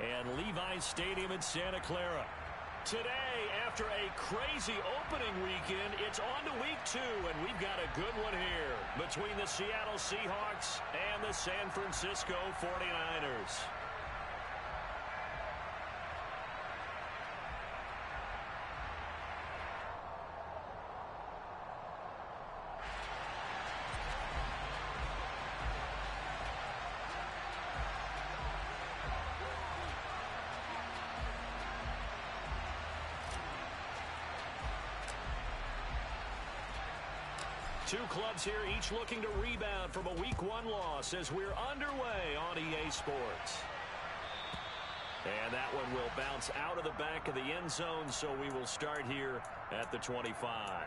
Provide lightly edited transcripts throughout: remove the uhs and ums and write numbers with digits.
and Levi's Stadium in Santa Clara. Today, after a crazy opening weekend, it's on to week 2, and we've got a good one here between the Seattle Seahawks and the San Francisco 49ers. Two clubs here, each looking to rebound from a Week 1 loss as we're underway on EA Sports. And that one will bounce out of the back of the end zone, so we will start here at the 25.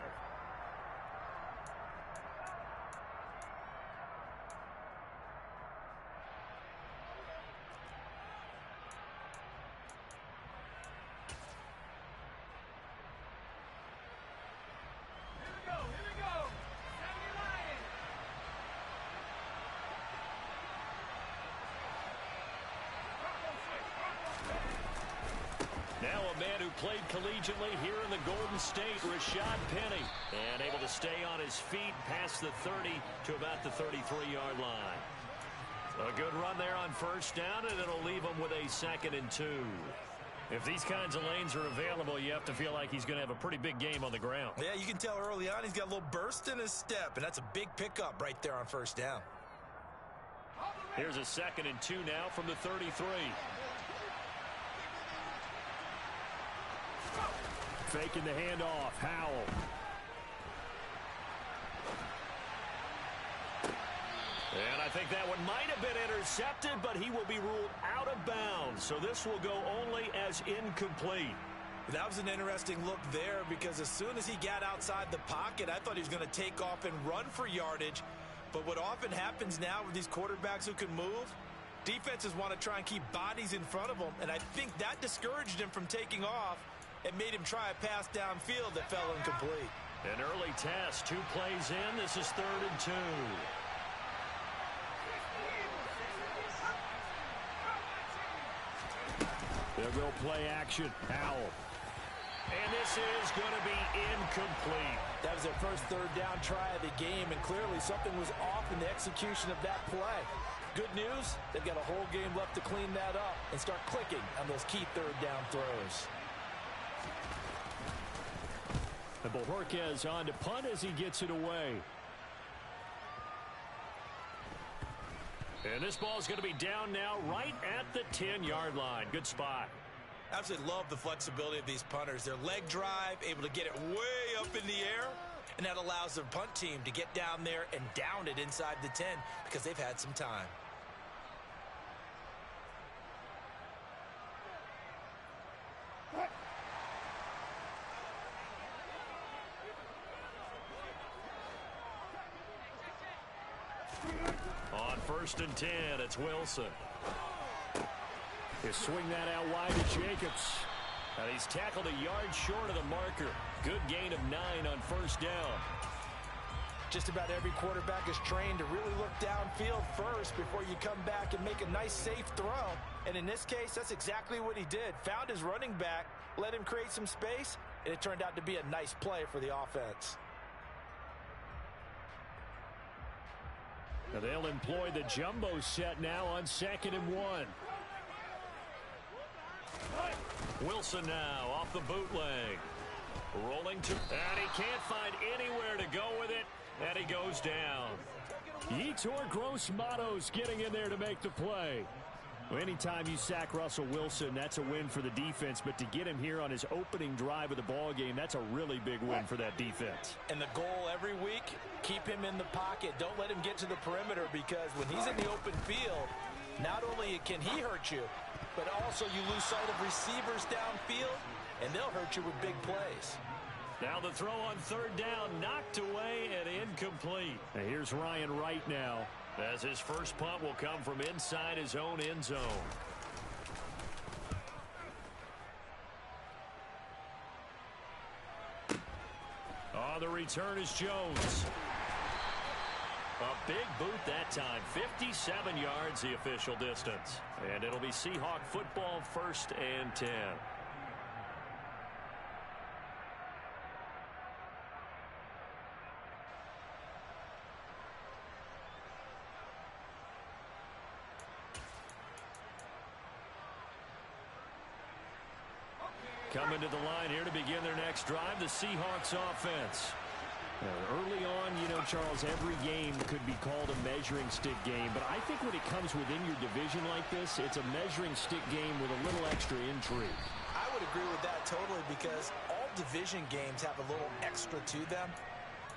Now a man who played collegiately here in the Golden State, Rashad Penny, and able to stay on his feet past the 30 to about the 33-yard line. A good run there on first down, and it'll leave him with a 2nd and 2. If these kinds of lanes are available, you have to feel like he's going to have a pretty big game on the ground. Yeah, you can tell early on he's got a little burst in his step, and that's a big pickup right there on first down. Here's a 2nd and 2 now from the 33. Faking the handoff, Howell. And I think that one might have been intercepted, but he will be ruled out of bounds. So this will go only as incomplete. That was an interesting look there because as soon as he got outside the pocket, I thought he was going to take off and run for yardage. But what often happens now with these quarterbacks who can move, defenses want to try and keep bodies in front of them. And I think that discouraged him from taking off. It made him try a pass downfield that fell incomplete. An early test, 2 plays in. This is 3rd and 2. They'll go play action. Howell. And this is going to be incomplete. That was their first 3rd down try of the game, and clearly something was off in the execution of that play. Good news, they've got a whole game left to clean that up and start clicking on those key 3rd down throws. And Bojorquez on to punt as he gets it away. And this ball is going to be down now right at the 10-yard line. Good spot. Absolutely love the flexibility of these punters. Their leg drive, able to get it way up in the air, and that allows their punt team to get down there and down it inside the 10 because they've had some time. On 1st and 10, it's Wilson. He'll swing that out wide to Jacobs. And he's tackled a yard short of the marker. Good gain of 9 on first down. Just about every quarterback is trained to really look downfield first before you come back and make a nice, safe throw. And in this case, that's exactly what he did. Found his running back, let him create some space, and it turned out to be a nice play for the offense. Now they'll employ the jumbo set now on 2nd and 1. Wilson now off the bootleg. Rolling to, and he can't find anywhere to go with it, and he goes down. Yetur Gross-Matos getting in there to make the play. Well, anytime you sack Russell Wilson, that's a win for the defense, but to get him here on his opening drive of the ball game, that's a really big win for that defense. And the goal every week, keep him in the pocket. Don't let him get to the perimeter because when he's in the open field, not only can he hurt you, but also you lose sight of receivers downfield, and they'll hurt you with big plays. Now the throw on 3rd down, knocked away and incomplete. Now here's Ryan Wright now, as his first punt will come from inside his own end zone. On the return is Jones. A big boot that time. 57 yards the official distance. And it'll be Seahawk football, 1st and 10. Coming to the line here to begin their next drive, the Seahawks offense. Early on, you know, Charles, every game could be called a measuring stick game. But I think when it comes within your division like this, it's a measuring stick game with a little extra intrigue. I would agree with that totally because all division games have a little extra to them.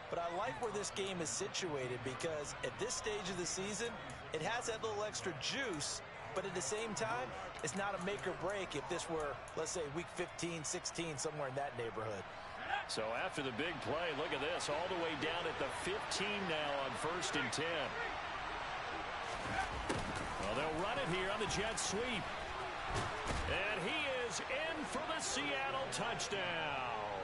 But I like where this game is situated because at this stage of the season, it has that little extra juice. But at the same time, it's not a make or break if this were, let's say, week 15, 16, somewhere in that neighborhood. So after the big play, look at this, all the way down at the 15 now on 1st and 10. Well, they'll run it here on the jet sweep. And he is in for the Seattle touchdown.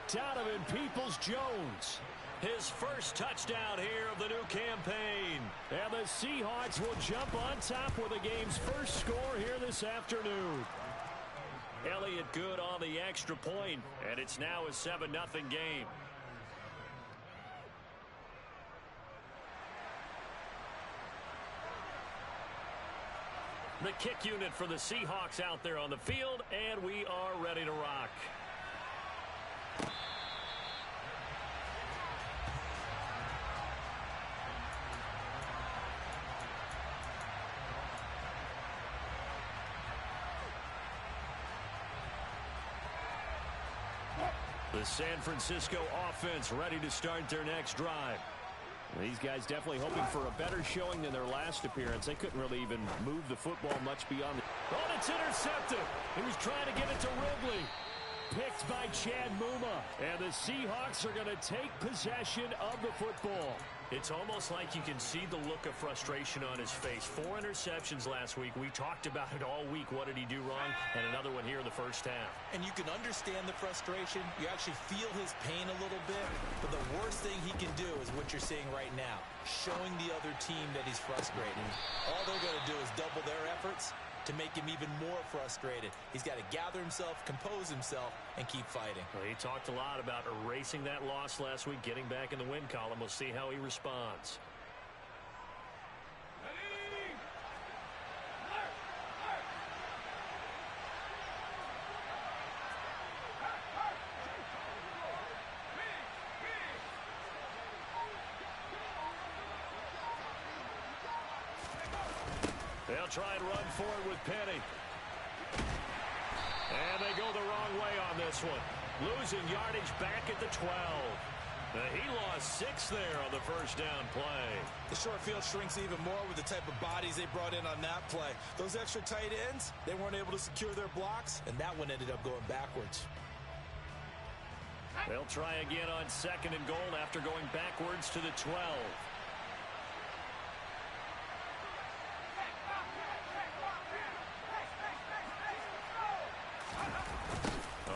Donovan Peoples-Jones. His first touchdown here of the new campaign. And the Seahawks will jump on top with the game's first score here this afternoon. Elliott good on the extra point, and it's now a 7-0 game. The kick unit for the Seahawks out there on the field, and we are ready to rock. The San Francisco offense ready to start their next drive. These guys definitely hoping for a better showing than their last appearance. They couldn't really even move the football much beyond the... Oh, it's intercepted. He was trying to get it to Ridley. Picked by Chad Muma. And the Seahawks are going to take possession of the football. It's almost like you can see the look of frustration on his face. 4 interceptions last week. We talked about it all week. What did he do wrong? And another one here in the first half. And you can understand the frustration. You actually feel his pain a little bit. But the worst thing he can do is what you're seeing right now. Showing the other team that he's frustrated. All they're going to do is double their efforts to make him even more frustrated. He's got to gather himself, compose himself, and keep fighting. Well, he talked a lot about erasing that loss last week, getting back in the win column. We'll see how he responds. They'll try and run forward with Penny. And they go the wrong way on this one. Losing yardage back at the 12. He lost 6 there on the first down play. The short field shrinks even more with the type of bodies they brought in on that play. Those extra tight ends, they weren't able to secure their blocks, and that one ended up going backwards. They'll try again on 2nd and goal after going backwards to the 12.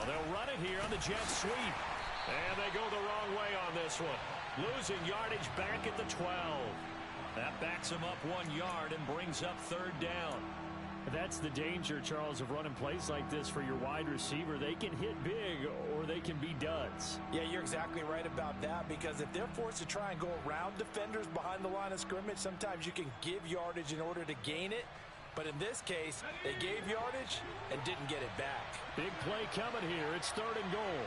They'll run it here on the jet sweep. And they go the wrong way on this one. Losing yardage back at the 12. That backs them up 1 yard and brings up 3rd down. That's the danger, Charles, of running plays like this for your wide receiver. They can hit big or they can be duds. Yeah, you're exactly right about that, because if they're forced to try and go around defenders behind the line of scrimmage, sometimes you can give yardage in order to gain it. But in this case, they gave yardage and didn't get it back. Big play coming here. It's 3rd and goal.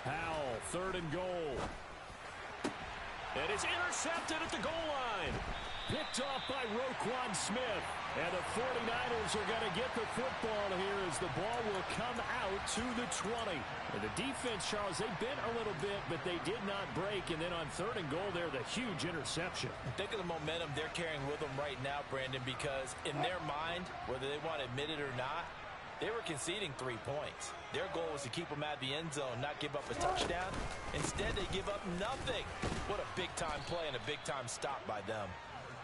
Howell, 3rd and goal. And it's intercepted at the goal line. Picked off by Roquan Smith. And the 49ers are going to get the football here as the ball will come out to the 20. And the defense, Charles, they bent a little bit, but they did not break. And then on 3rd and goal there, the huge interception. Think of the momentum they're carrying with them right now, Brandon, because in their mind, whether they want to admit it or not, they were conceding 3 points. Their goal was to keep them at the end zone, not give up a touchdown. Instead, they give up nothing. What a big-time play and a big-time stop by them.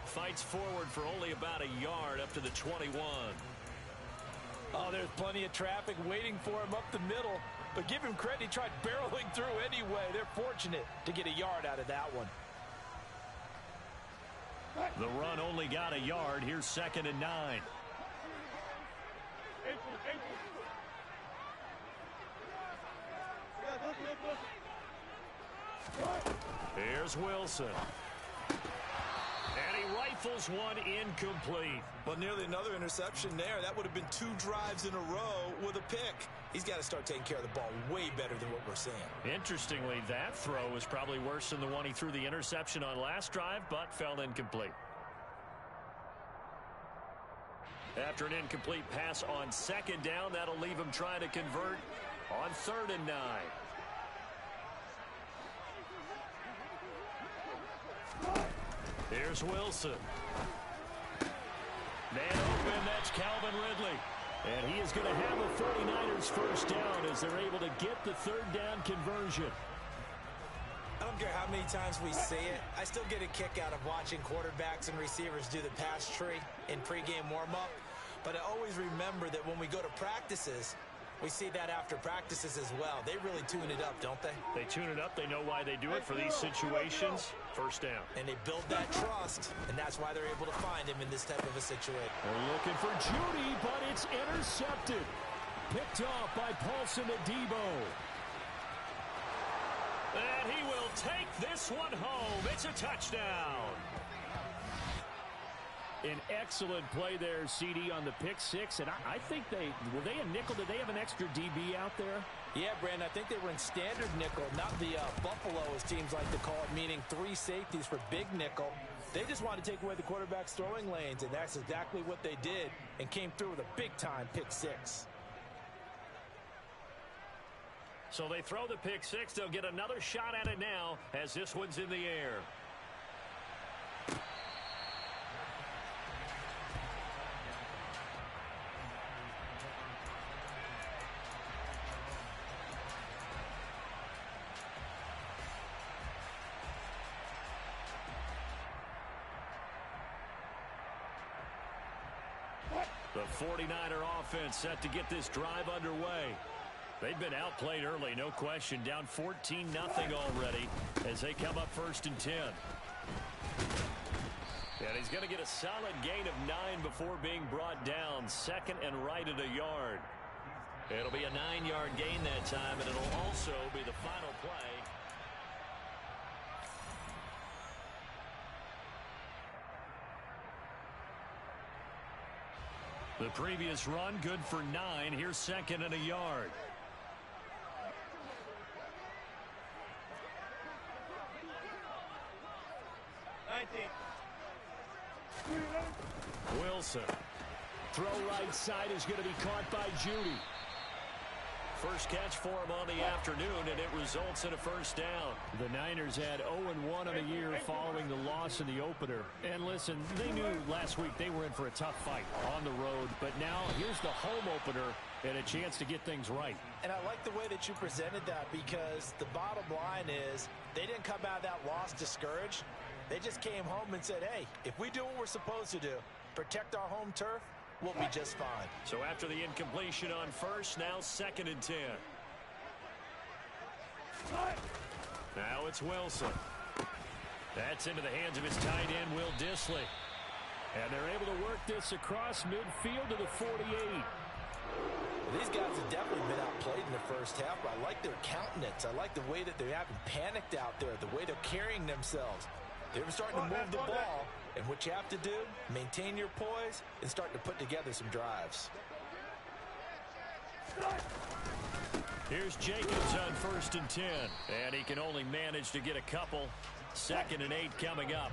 Fights forward for only about a yard up to the 21. Oh, there's plenty of traffic waiting for him up the middle. But give him credit, he tried barreling through anyway. They're fortunate to get a yard out of that one. The run only got a yard. Here's 2nd and 9. Here's Wilson. And he rifles one incomplete. But nearly another interception there. That would have been 2 drives in a row with a pick. He's got to start taking care of the ball way better than what we're seeing. Interestingly, that throw was probably worse than the one he threw the interception on last drive, but fell incomplete. After an incomplete pass on 2nd down, that'll leave him trying to convert on 3rd and 9. Here's Wilson. Man open, that's Calvin Ridley. And he is going to have a 49ers first down as they're able to get the 3rd down conversion. I don't care how many times we see it. I still get a kick out of watching quarterbacks and receivers do the pass tree in pregame warm-up. But I always remember that when we go to practices, we see that after practices as well. They really tune it up, don't they? They tune it up. They know why they do it for these situations. First down. And they build that trust, and that's why they're able to find him in this type of a situation. They're looking for Judy, but it's intercepted. Picked off by Paulson Adebo. And he will take this one home. It's a touchdown. An excellent play there, CD, on the pick six. And I think were they a nickel? Did they have an extra DB out there? Yeah, Brandon, I think they were in standard nickel, not the Buffalo, as teams like to call it, meaning 3 safeties for big nickel. They just wanted to take away the quarterback's throwing lanes, and that's exactly what they did, and came through with a big-time pick six. So they throw the pick six. They'll get another shot at it now as this one's in the air. The 49er offense set to get this drive underway. They've been outplayed early, no question. Down 14-0 already as they come up 1st and 10. And he's going to get a solid gain of 9 before being brought down. 2nd and right at a yard. It'll be a 9-yard gain that time, and it'll also be the final play. The previous run, good for 9. Here's 2nd and a yard. Wilson. Throw right side is going to be caught by Judy. First catch for him on the afternoon, and it results in a first down. The Niners had 0-1 on the year following the loss in the opener. And listen, they knew last week they were in for a tough fight on the road. But now here's the home opener and a chance to get things right. And I like the way that you presented that, because the bottom line is they didn't come out of that loss discouraged. They just came home and said, hey, if we do what we're supposed to do, protect our home turf, we'll be just fine. So after the incompletion on first, now 2nd and 10. Now it's Wilson. That's into the hands of his tight end, Will Dissly. And they're able to work this across midfield to the 48. These guys have definitely been outplayed in the first half, but I like their countenance. I like the way that they haven't panicked out there, the way they're carrying themselves. They're starting to move the ball, and what you have to do, maintain your poise and start to put together some drives. Here's Jacobs on 1st and 10, and he can only manage to get a couple. 2nd and 8 coming up.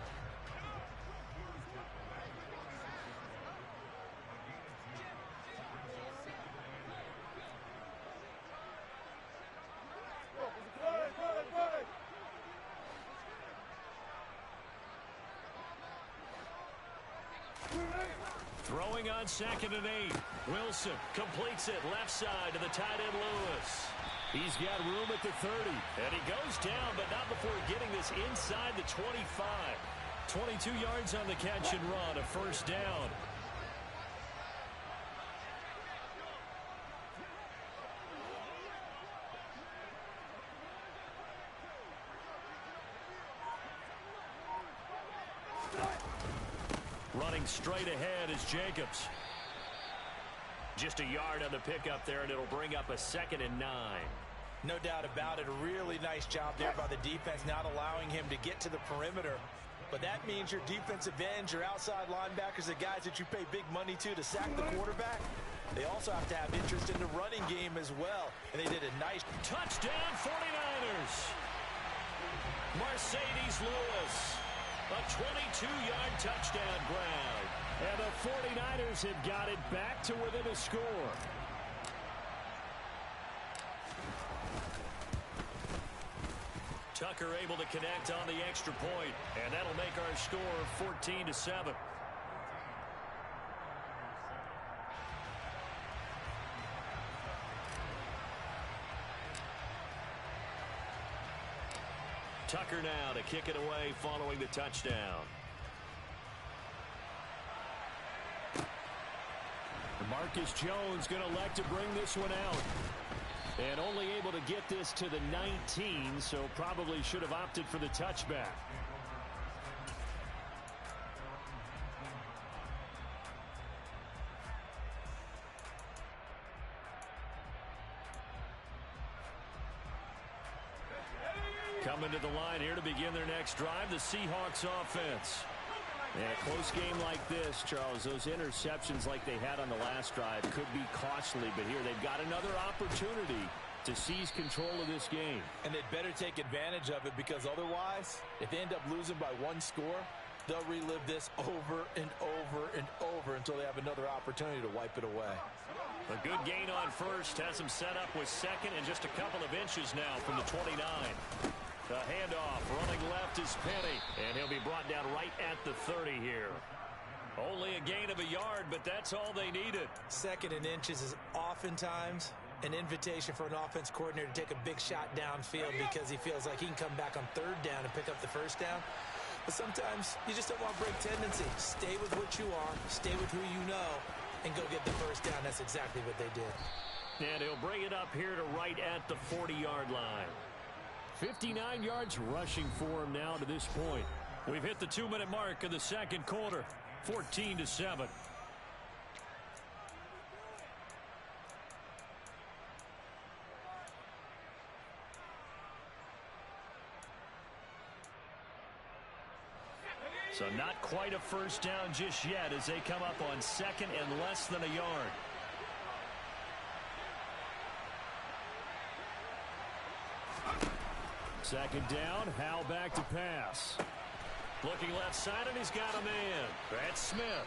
Throwing on 2nd and 8. Wilson completes it left side to the tight end Lewis. He's got room at the 30. And he goes down, but not before getting this inside the 25. 22 yards on the catch and run, a first down. Running straight ahead is Jacobs. Just a yard on the pickup there, and it'll bring up a 2nd and 9. No doubt about it. A really nice job there by the defense, not allowing him to get to the perimeter. But that means your defensive ends, your outside linebackers, the guys that you pay big money to sack the quarterback, they also have to have interest in the running game as well. And they did a nice touchdown 49ers. Mercedes Lewis, a 22-yard touchdown grab. And the 49ers have got it back to within a score. Tucker able to connect on the extra point, and that'll make our score 14-7. Tucker now to kick it away following the touchdown. Marcus Jones going to elect to bring this one out. And only able to get this to the 19, so probably should have opted for the touchback. Coming to the line here to begin their next drive, the Seahawks offense. And a close game like this, Charles, those interceptions like they had on the last drive could be costly, but here they've got another opportunity to seize control of this game. And they'd better take advantage of it, because otherwise, if they end up losing by 1 score, they'll relive this over and over and over until they have another opportunity to wipe it away. A good gain on first has them set up with 2nd and just a couple of inches now from the 29. The handoff, running left is Penny, and he'll be brought down right at the 30 here. Only a gain of a yard, but that's all they needed. 2nd and inches is oftentimes an invitation for an offense coordinator to take a big shot downfield because he feels like he can come back on 3rd down and pick up the 1st down. But sometimes you just don't want to break tendency. Stay with what you are, stay with who you know, and go get the 1st down. That's exactly what they did. And he'll bring it up here to right at the 40-yard line. 59 yards rushing for him now to this point. We've hit the 2-minute mark of the 2nd quarter. 14-7. So not quite a 1st down just yet as they come up on 2nd and less than a yard. Second down, Howell back to pass. Looking left side, and he's got a man. That's Smith.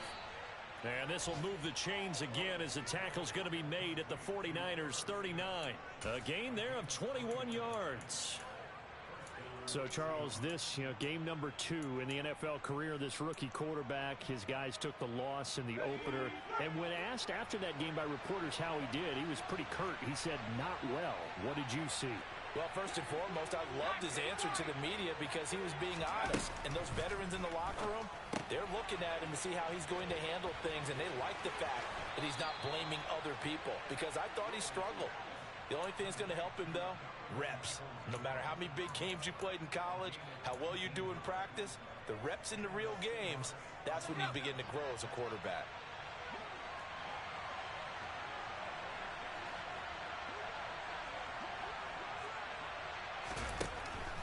And this will move the chains again as the tackle's going to be made at the 49ers 39. A gain there of 21 yards. So, Charles, this, game number 2 in the NFL career, this rookie quarterback, his guys took the loss in the opener. And when asked after that game by reporters how he did, he was pretty curt. He said, not well. What did you see? Well, first and foremost, I loved his answer to the media because he was being honest. And those veterans in the locker room, they're looking at him to see how he's going to handle things, and they like the fact that he's not blaming other people, because I thought he struggled. The only thing that's going to help him, though, reps. No matter how many big games you played in college, how well you do in practice, the reps in the real games, that's when you begin to grow as a quarterback.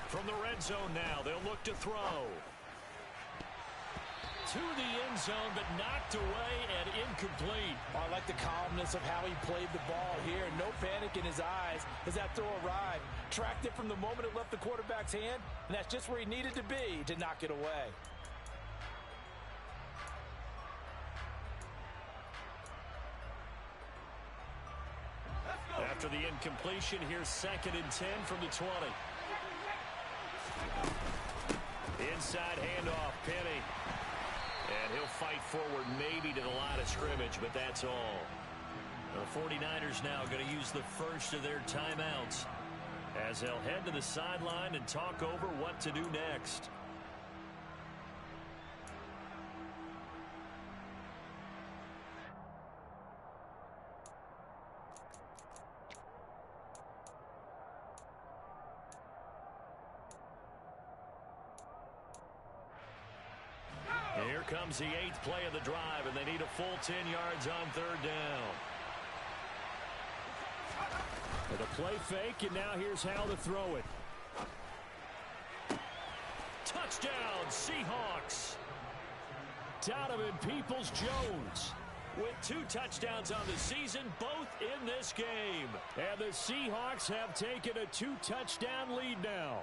From the red zone now, they'll look to throw. To the end zone, but knocked away and incomplete. I like the calmness of how he played the ball here. No panic in his eyes as that throw arrived. Tracked it from the moment it left the quarterback's hand, and that's just where he needed to be to knock it away. After the incompletion, here's 2nd and 10 from the 20. Inside handoff, Penny. And he'll fight forward maybe to the line of scrimmage, but that's all. The 49ers now going to use the first of their timeouts as they'll head to the sideline and talk over what to do next. Here comes the 8th play of the drive, and they need a full 10 yards on 3rd down. With a play fake, and now here's how to throw it. Touchdown, Seahawks. Donovan Peoples-Jones with 2 touchdowns on the season, both in this game. And the Seahawks have taken a 2-touchdown lead now.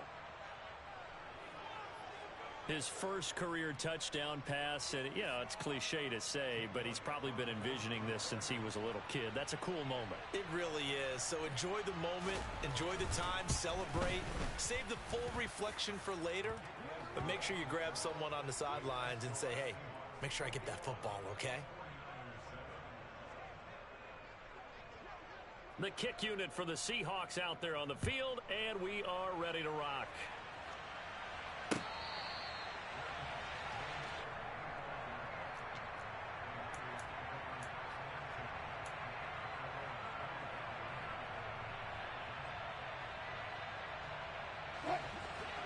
His first career touchdown pass, and it's cliche to say, but he's probably been envisioning this since he was a little kid. That's a cool moment. It really is. So enjoy the moment, enjoy the time, celebrate, save the full reflection for later, but make sure you grab someone on the sidelines and say, hey, make sure I get that football, okay? The kick unit for the Seahawks out there on the field, and we are ready to rock.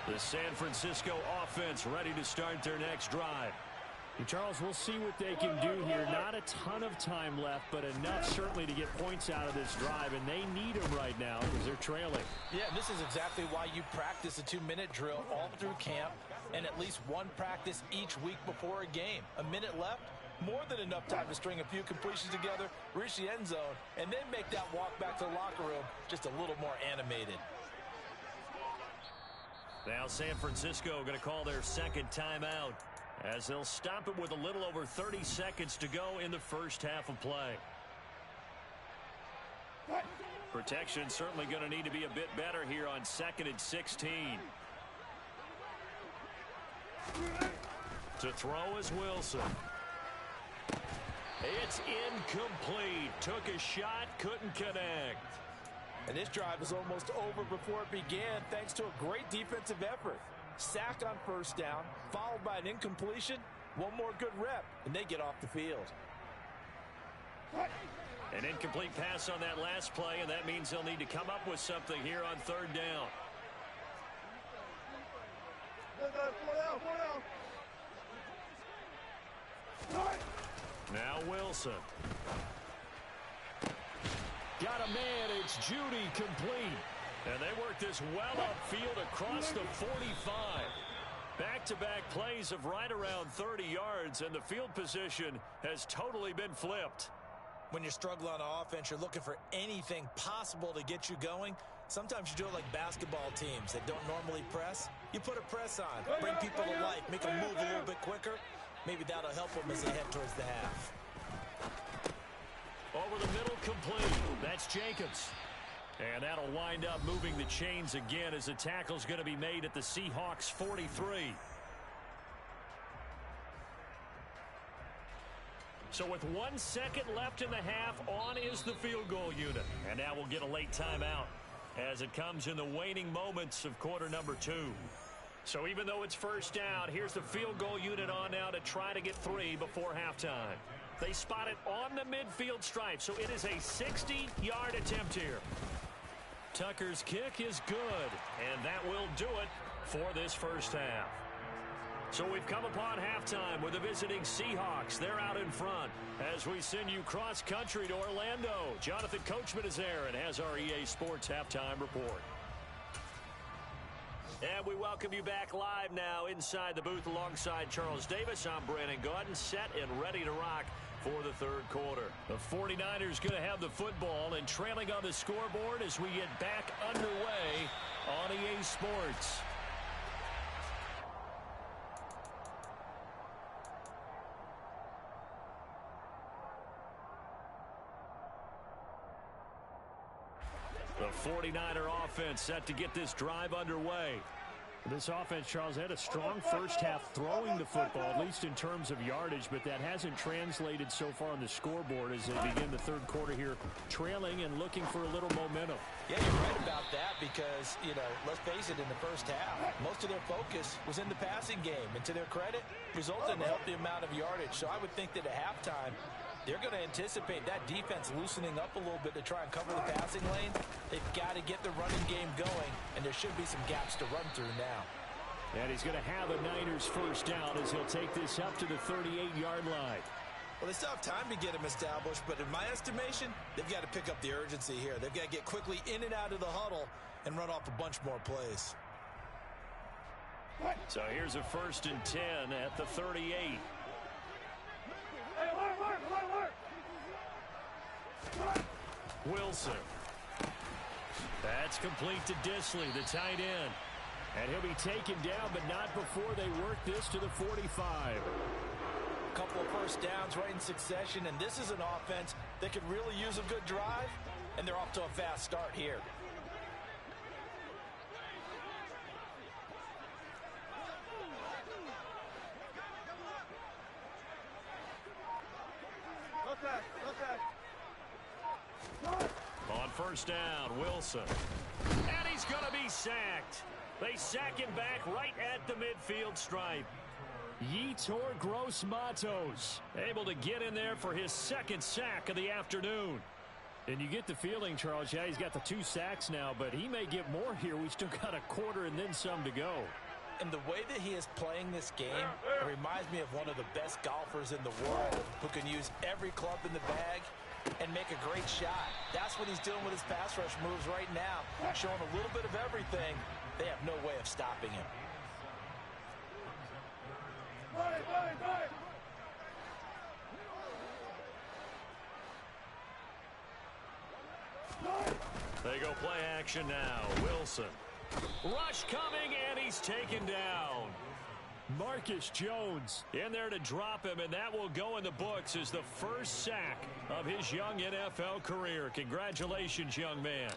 The San Francisco offense ready to start their next drive. And Charles, we'll see what they can do here. Not a ton of time left, but enough certainly to get points out of this drive, and they need them right now because they're trailing. Yeah, and this is exactly why you practice a 2-minute drill all through camp and at least one practice each week before a game. A minute left, more than enough time to string a few completions together, reach the end zone, and then make that walk back to the locker room just a little more animated. Now San Francisco going to call their second timeout as they'll stop it with a little over 30 seconds to go in the first half of play. Protection certainly going to need to be a bit better here on 2nd and 16. To throw is Wilson. It's incomplete. Took a shot, couldn't connect. And this drive was almost over before it began thanks to a great defensive effort. Sack on first down, followed by an incompletion. One more good rep, and they get off the field. An incomplete pass on that last play, and that means they'll need to come up with something here on 3rd down. Now Wilson. Got a man, it's Judy complete. And they work this well upfield across the 45. Back-to-back plays of right around 30 yards, and the field position has totally been flipped. When you're struggling on offense, you're looking for anything possible to get you going. Sometimes you do it like basketball teams that don't normally press. You put a press on, bring people to life, make them move a little bit quicker. Maybe that'll help them as they head towards the half. Over the middle, complete. That's Jacobs. And that'll wind up moving the chains again as the tackle's going to be made at the Seahawks 43. So with 1 second left in the half, on is the field goal unit. And now we'll get a late timeout as it comes in the waning moments of quarter number 2. So even though it's first down, here's the field goal unit on now to try to get 3 before halftime. They spot it on the midfield stripe, so it is a 60-yard attempt here. Tucker's kick is good, and that will do it for this first half. So we've come upon halftime with the visiting Seahawks. They're out in front as we send you cross-country to Orlando. Jonathan Coachman is there and has our EA Sports halftime report. And we welcome you back live now inside the booth alongside Charles Davis. I'm Brandon Gaudin, set and ready to rock for the 3rd quarter. The 49ers going to have the football and trailing on the scoreboard as we get back underway on EA Sports. The 49er offense set to get this drive underway. This offense, Charles, had a strong first half throwing the football, at least in terms of yardage, but that hasn't translated so far on the scoreboard as they begin the 3rd quarter here, trailing and looking for a little momentum. Yeah, you're right about that because, let's face it, in the first half, most of their focus was in the passing game. And to their credit, resulted in a healthy amount of yardage. So I would think that at halftime, they're going to anticipate that defense loosening up a little bit to try and cover the passing lanes. They've got to get the running game going, and there should be some gaps to run through now. And he's going to have a Niners first down as he'll take this up to the 38-yard line. Well, they still have time to get him established, but in my estimation, they've got to pick up the urgency here. They've got to get quickly in and out of the huddle and run off a bunch more plays. So here's a 1st and 10 at the 38. Wilson. That's complete to Disley, the tight end. And he'll be taken down, but not before they work this to the 45. A couple of first downs right in succession, and this is an offense that could really use a good drive, and they're off to a fast start here. On first down, Wilson. And he's going to be sacked. They sack him back right at the midfield stripe. Yetur Gross-Matos able to get in there for his 2nd sack of the afternoon. And you get the feeling, Charles, yeah, he's got the 2 sacks now, but he may get more here. We still got a quarter and then some to go. And the way that he is playing this game, it reminds me of one of the best golfers in the world who can use every club in the bag and make a great shot. That's what he's doing with his pass rush moves right now, showing a little bit of everything. They have no way of stopping him. They go play action now. Wilson. Rush coming, and he's taken down. Marcus Jones in there to drop him, and that will go in the books as the 1st sack of his young NFL career. Congratulations, young man.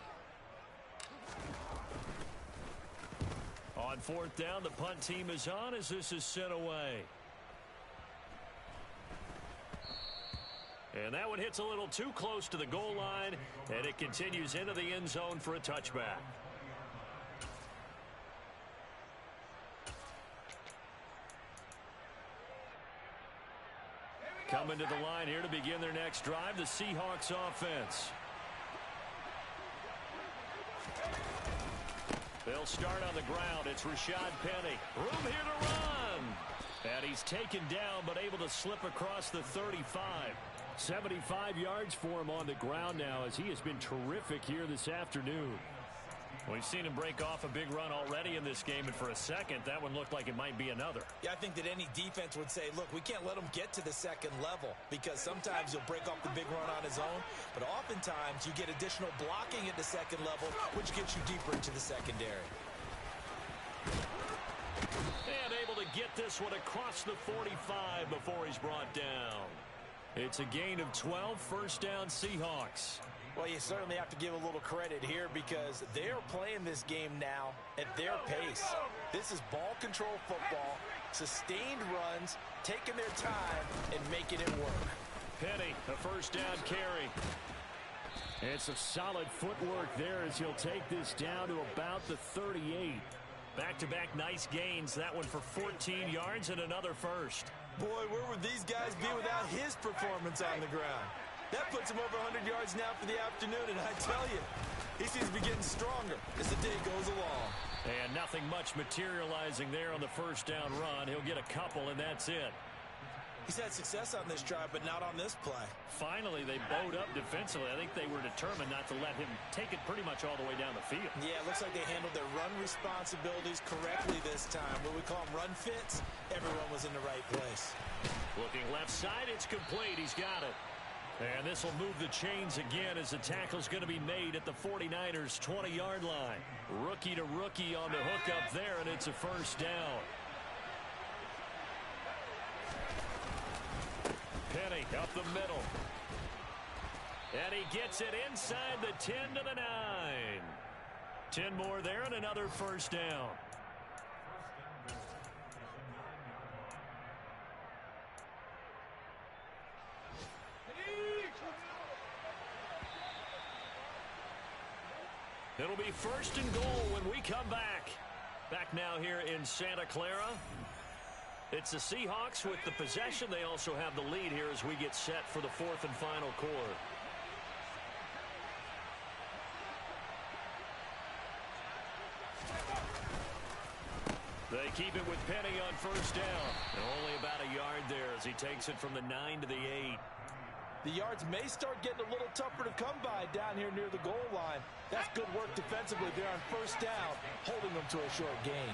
On 4th down, the punt team is on as this is sent away. And that one hits a little too close to the goal line, and it continues into the end zone for a touchback. Coming to the line here to begin their next drive, the Seahawks offense. They'll start on the ground. It's Rashad Penny. Room here to run. And he's taken down, but able to slip across the 35. 75 yards for him on the ground now, as he has been terrific here this afternoon. We've seen him break off a big run already in this game, and for a second, that one looked like it might be another. Yeah, I think that any defense would say, look, we can't let him get to the 2nd level, because sometimes he'll break off the big run on his own, but oftentimes you get additional blocking at the 2nd level, which gets you deeper into the secondary. And able to get this one across the 45 before he's brought down. It's a gain of 12, 1st down Seahawks. Well, you certainly have to give a little credit here because they're playing this game now at their pace. This is ball control football, sustained runs, taking their time and making it work. Penny, a 1st down carry. It's a solid footwork there as he'll take this down to about the 38. Back-to-back nice gains. That one for 14 yards and another 1st. Boy, where would these guys be without his performance on the ground? That puts him over 100 yards now for the afternoon, and I tell you, he seems to be getting stronger as the day goes along. And nothing much materializing there on the 1st down run. He'll get a couple, and that's it. He's had success on this drive, but not on this play. Finally, they bowed up defensively. I think they were determined not to let him take it pretty much all the way down the field. Yeah, it looks like they handled their run responsibilities correctly this time. What we call them run fits, everyone was in the right place. Looking left side, it's complete. He's got it. And this will move the chains again as the tackle's going to be made at the 49ers' 20-yard line. Rookie to rookie on the hook up there, and it's a 1st down. Penny up the middle. And he gets it inside the 10 to the 9. 10 more there and another 1st down. It'll be 1st and goal when we come back. Back now here in Santa Clara. It's the Seahawks with the possession. They also have the lead here as we get set for the 4th and final quarter. They keep it with Penny on first down. And only about a yard there as he takes it from the 9 to the 8. The yards may start getting a little tougher to come by down here near the goal line. That's good work defensively there on first down, holding them to a short gain.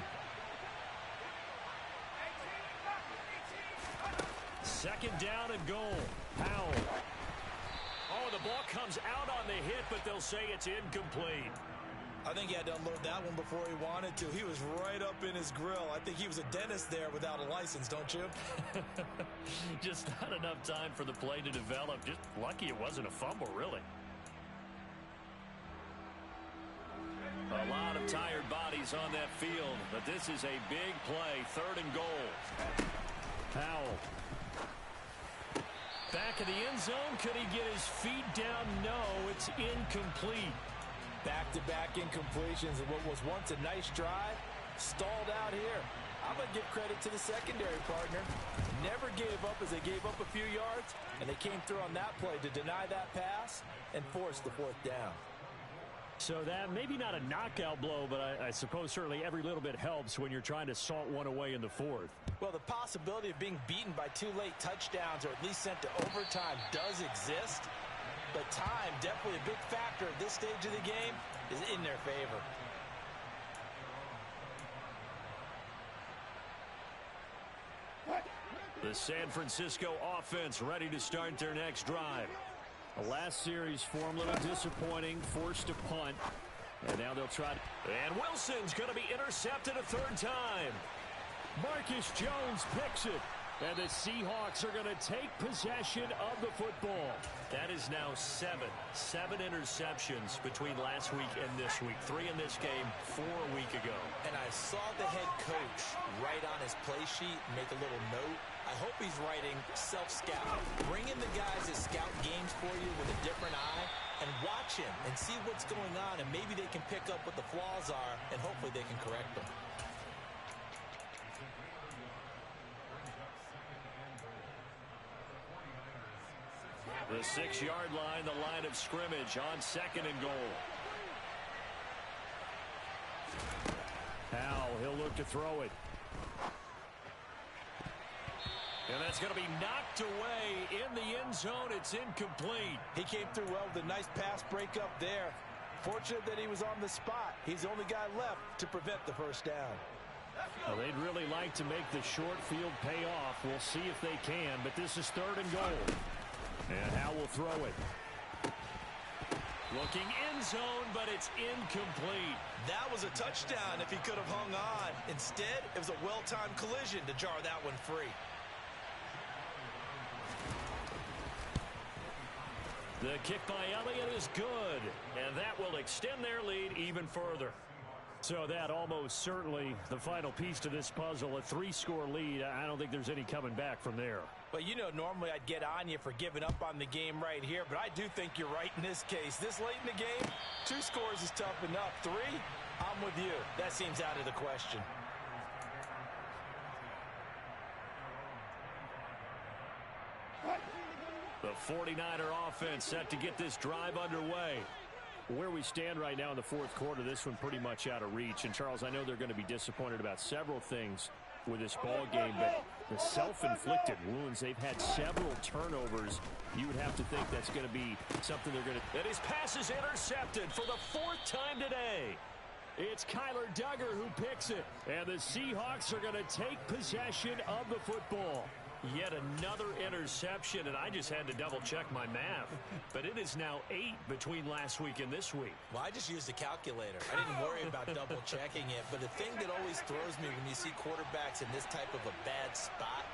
Second down and goal. Powell. Oh, the ball comes out on the hit, but they'll say it's incomplete. I think he had to unload that one before he wanted to. He was right up in his grill. I think he was a dentist there without a license, don't you? Just not enough time for the play to develop. Just lucky it wasn't a fumble, really. A lot of tired bodies on that field, but this is a big play. Third and goal. Powell. Back in the end zone. Could he get his feet down? No, it's incomplete. Back-to-back incompletions and what was once a nice drive stalled out here. I'm going to give credit to the secondary partner. Never gave up as they gave up a few yards, and they came through on that play to deny that pass and force the fourth down. So that maybe not a knockout blow, but I suppose certainly every little bit helps when you're trying to salt one away in the fourth. Well, the possibility of being beaten by 2 late touchdowns or at least sent to overtime does exist. But time, definitely a big factor at this stage of the game, is in their favor. The San Francisco offense ready to start their next drive. The last series for them a little disappointing, forced to punt. And now they'll try. And Wilson's going to be intercepted a third time. Marcus Jones picks it. And the Seahawks are going to take possession of the football. That is now 7 interceptions between last week and this week. 3 in this game, 4 a week ago. And I saw the head coach write on his play sheet, make a little note. I hope he's writing self-scout. Bring in the guys that scout games for you with a different eye and watch him and see what's going on, and maybe they can pick up what the flaws are, and hopefully they can correct them. The 6-yard line, the line of scrimmage on second and goal. Powell, he'll look to throw it. And that's going to be knocked away in the end zone. It's incomplete. He came through well with a nice pass breakup there. Fortunate that he was on the spot. He's the only guy left to prevent the first down. Well, they'd really like to make the short field pay off. We'll see if they can, but this is third and goal. And Howe will throw it. Looking end zone, but it's incomplete. That was a touchdown if he could have hung on. Instead, it was a well-timed collision to jar that one free. The kick by Elliott is good, and that will extend their lead even further. So that almost certainly the final piece to this puzzle, a 3-score lead. I don't think there's any coming back from there. Well, you know, normally I'd get on you for giving up on the game right here, but I do think you're right in this case. This late in the game, 2 scores is tough enough. 3, I'm with you. That seems out of the question. The 49er offense set to get this drive underway. Where we stand right now in the fourth quarter, this one pretty much out of reach. And, Charles, I know they're going to be disappointed about several things with this ball game, but the self-inflicted wounds, they've had several turnovers. You would have to think that's going to be something they're going to... And his pass is intercepted for the 4th time today. It's Kyler Duggar who picks it. And the Seahawks are going to take possession of the football. Yet another interception, and I just had to double-check my math. But it is now 8 between last week and this week. Well, I just used a calculator. I didn't worry about double-checking it. But the thing that always throws me when you see quarterbacks in this type of a bad spot,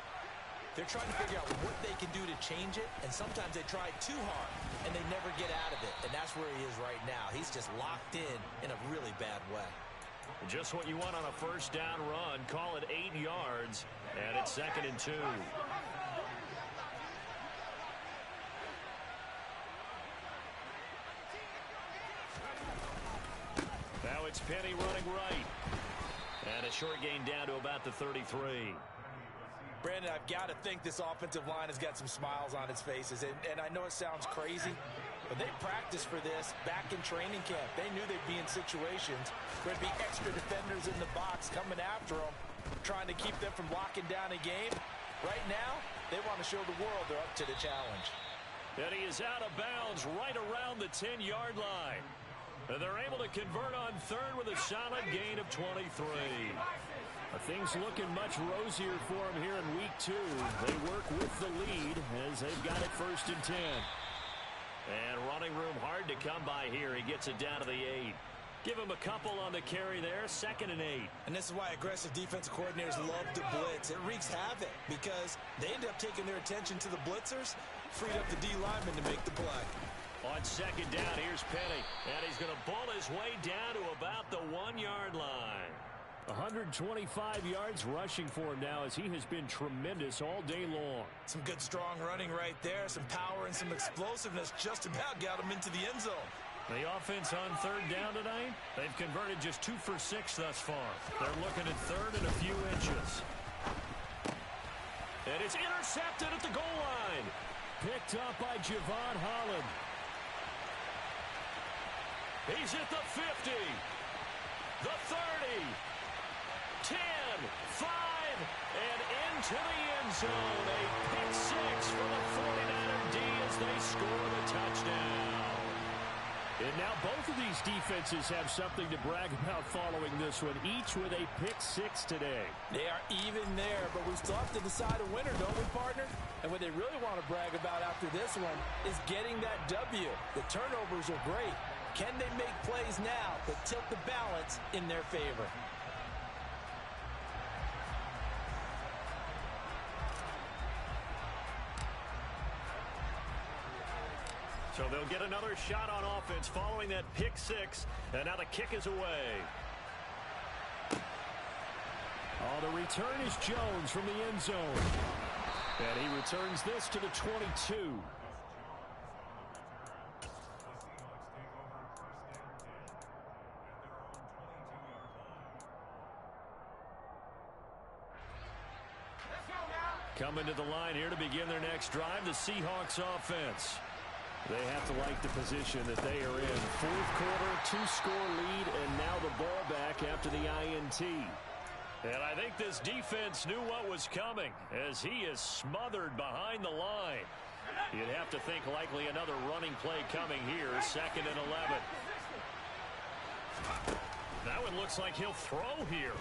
they're trying to figure out what they can do to change it, and sometimes they try too hard, and they never get out of it. And that's where he is right now. He's just locked in a really bad way. Just what you want on a first down run. Call it 8 yards, and it's 2nd and 2. Now it's Penny running right. And a short gain down to about the 33. Brandon, I've got to think this offensive line has got some smiles on its faces. And I know it sounds crazy, but they practiced for this back in training camp. They knew they'd be in situations where there'd be extra defenders in the box coming after them. trying to keep them from locking down a game. Right now, they want to show the world they're up to the challenge. And he is out of bounds right around the 10-yard line. And they're able to convert on third with a solid gain of 23. Things looking much rosier for them here in week 2. They work with the lead as they've got it 1st and 10. And running room hard to come by here. He gets it down to the 8. Give him a couple on the carry there, 2nd and 8. And this is why aggressive defensive coordinators love to blitz. It wreaks havoc because they end up taking their attention to the blitzers, freed up the D lineman to make the play. On 2nd down, here's Penny. And he's going to bull his way down to about the 1-yard line. 125 yards rushing for him now as he has been tremendous all day long. Some good strong running right there. Some power and some explosiveness just about got him into the end zone. The offense on 3rd down tonight, they've converted just 2 for 6 thus far. They're looking at 3rd and a few inches. And it's intercepted at the goal line. Picked up by Javon Holland. He's at the 50, the 30, 10, 5, and into the end zone. A pick 6 for the 49er D as they score the touchdown. And now both of these defenses have something to brag about following this one, each with a pick 6 today. They are even there, but we still have to decide a winner, don't we, partner? And what they really want to brag about after this one is getting that W. The turnovers are great. Can they make plays now that tilt the balance in their favor? So they'll get another shot on offense following that pick 6. And now the kick is away. Oh, the return is Jones from the end zone. And he returns this to the 22. Coming to the line here to begin their next drive, the Seahawks offense. They have to like the position that they are in. 4th quarter, 2-score lead, and now the ball back after the INT. And I think this defense knew what was coming as he is smothered behind the line. You'd have to think likely another running play coming here, 2nd and 11. That one looks like he'll throw here.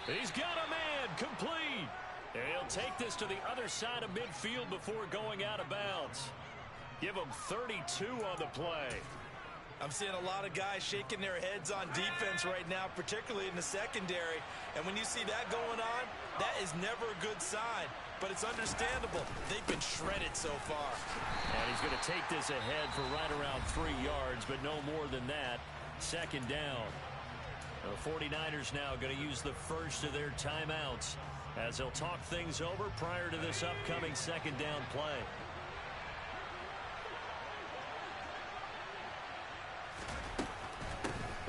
He's got a man, complete. And he'll take this to the other side of midfield before going out of bounds. Give him 32 on the play. I'm seeing a lot of guys shaking their heads on defense right now, particularly in the secondary. And when you see that going on, that is never a good sign. But it's understandable. They've been shredded so far. And he's going to take this ahead for right around 3 yards, but no more than that. 2nd down. The 49ers now going to use the first of their timeouts as they'll talk things over prior to this upcoming 2nd down play.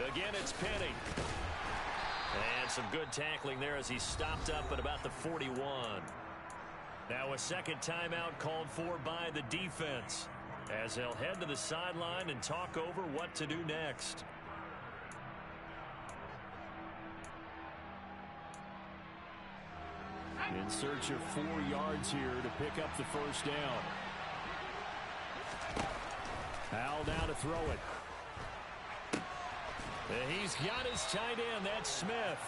Again, it's Penny. And some good tackling there as he stopped up at about the 41. Now a 2nd timeout called for by the defense as they'll head to the sideline and talk over what to do next. In search of 4 yards here to pick up the 1st down. Howell now to throw it. And he's got his tight end. That's Smith.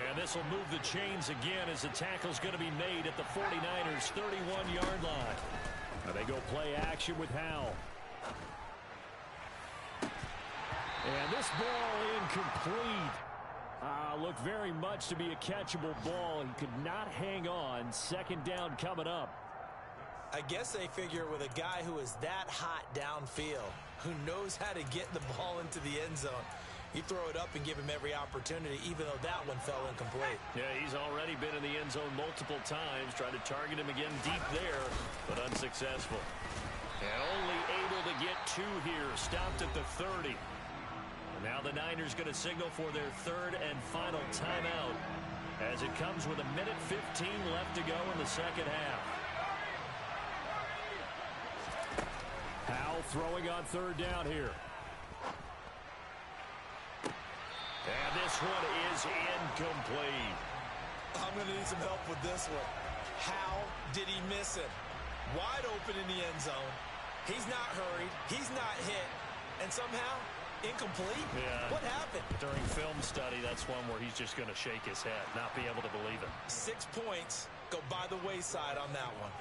And this will move the chains again as the tackle's going to be made at the 49ers' 31-yard line. Now they go play action with Howell. And this ball incomplete. Looked very much to be a catchable ball. He could not hang on. 2nd down coming up. I guess they figure with a guy who is that hot downfield, who knows how to get the ball into the end zone, you throw it up and give him every opportunity, even though that one fell incomplete. Yeah, he's already been in the end zone multiple times, trying to target him again deep there, but unsuccessful. And only able to get 2 here, stopped at the 30. Now the Niners going to signal for their 3rd and final timeout as it comes with 1:15 left to go in the 2nd half. Howell throwing on 3rd down here. one is incomplete. I'm going to need some help with this one. How did he miss it? Wide open in the end zone. He's not hurried. He's not hit. And somehow, incomplete? Yeah. What happened? During film study, that's one where he's just going to shake his head, not be able to believe it. 6 points go by the wayside on that one.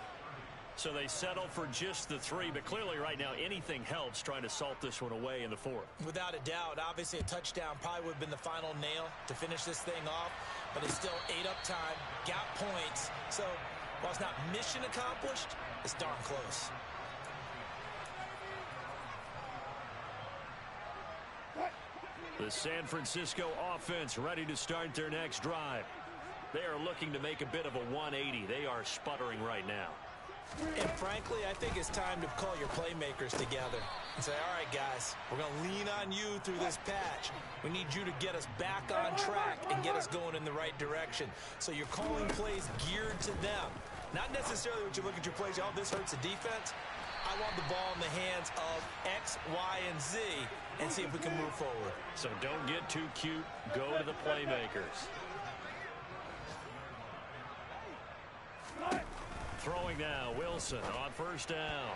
So they settle for just the 3, but clearly right now anything helps trying to salt this one away in the 4th. Without a doubt, obviously a touchdown probably would have been the final nail to finish this thing off, but it's still ate up time, got points. So while it's not mission accomplished, it's darn close. The San Francisco offense ready to start their next drive. They are looking to make a bit of a 180. They are sputtering right now. And frankly, I think it's time to call your playmakers together and say, all right, guys, we're going to lean on you through this patch. We need you to get us back on track and get us going in the right direction. So you're calling plays geared to them. Not necessarily what you look at your plays, oh, this hurts the defense. I want the ball in the hands of X, Y, and Z and see if we can move forward. So don't get too cute. Go to the playmakers. Throwing now, Wilson on first down.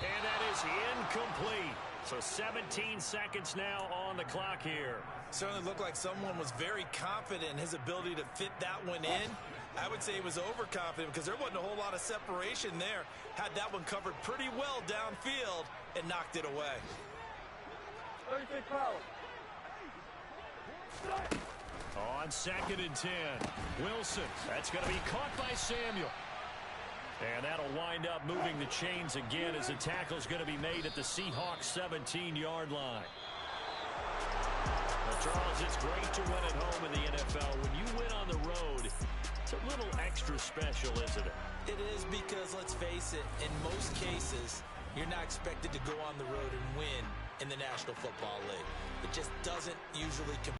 And that is incomplete. So 17 seconds now on the clock here. Certainly looked like someone was very confident in his ability to fit that one in. I would say he was overconfident because there wasn't a whole lot of separation there. Had that one covered pretty well downfield and knocked it away. On 2nd and 10, Wilson. That's going to be caught by Samuel. And that'll wind up moving the chains again as the tackle's going to be made at the Seahawks 17-yard line. Well, Charles, it's great to win at home in the NFL. When you win on the road, it's a little extra special, isn't it? It is because, let's face it, in most cases, you're not expected to go on the road and win in the National Football League. It just doesn't usually compete.